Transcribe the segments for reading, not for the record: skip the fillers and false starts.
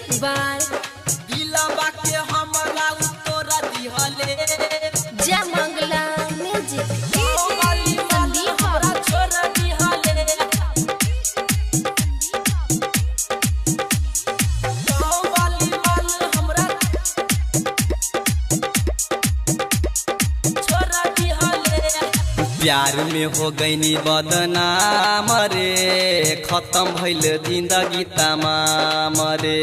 music by दिलवा के हमरा तोरा दिहले जय मंगला म्यूजिक वाली संदीप हमरा छोड़ दिहले वाली माल हमरा छोड़ दिहले प्यार में हो गईनी बदनाम रे खत्म भइल जिंदगी तमाम रे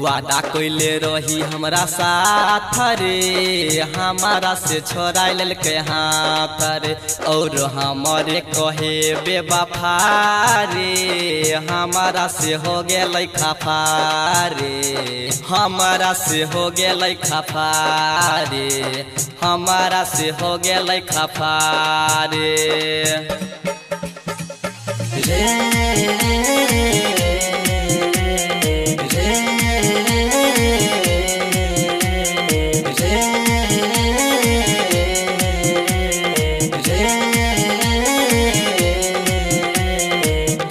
वादा कइले रही हमरा साथ रे हमारा से छोड़ा लेलके हाथ रे और हमारे कहे बेवफा रे हमारा से हो गेलै खफा रे हमारा से हो गेलै खफा रे हमारा से हो गेलै खफा रे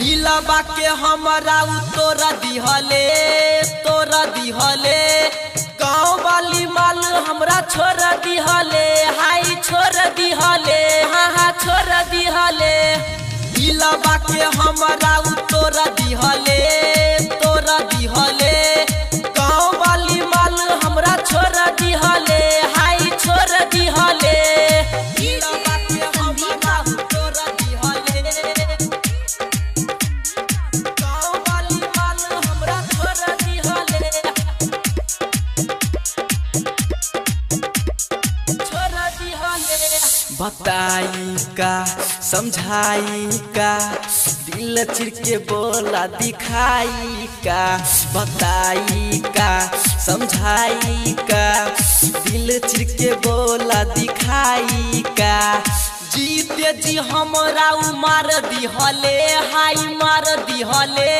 दिलवा के हमरा तोरा दिहले गाँव वाली माल हमरा छोड़ दिहले हाय छोड़ दिहले हाँ छोड़ दिहले दिलवा के हमरा तोरा दिहले गाँव वाली माल हमरा छोड़ दिहले हाय छोड़ दिहले दिलवा के हमरा तोरा दिहले गाँव वाली माल हमरा छोड़ दिहले छोड़ दिहले बताई का समझाई का दिल चिर के बोला दिखाई का बताई का समझाई का दिल चिर के बोला दिखाई का जीते जी हमरा मार दिहले हाय मार दिहले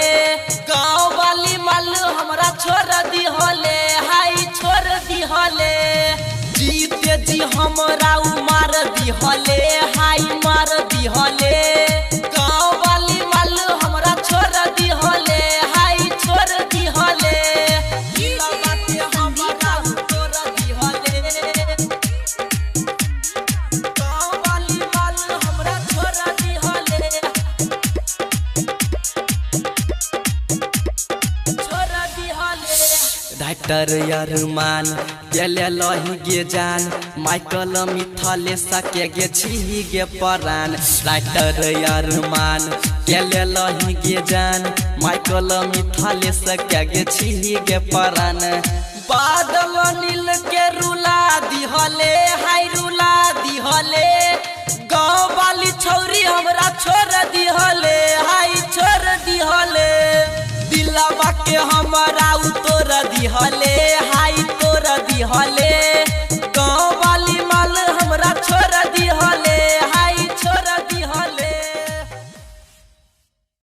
गाँव वाली माल हमरा छोड़ दिहले हाय छोड़ दिहले जीते जी हमरा मार दिहले हाय मार दिहले गाँव वाली माल हमरा छोड़ दिहले हाय छोड़ दिहले दिलवा के हमरा तोरा दिहले गाँव वाली माल हमरा छोड़ दिहले छोड़ दिहले डाक्टर अरमान गेले लही गे जान माइकल मिथले सके गे छी गे परान डाक्टर अरमान गेले लही गे जान माइकल मिथले सके गे छी गे परान बादल नील के रुला दिहले हाय रुला दिहले गाँव वाली छौरी हमरा छोड़ दिहले हाय छोड़ दिहले दिलवा के हमरा तोरा दिहले हाय तोरा दिहले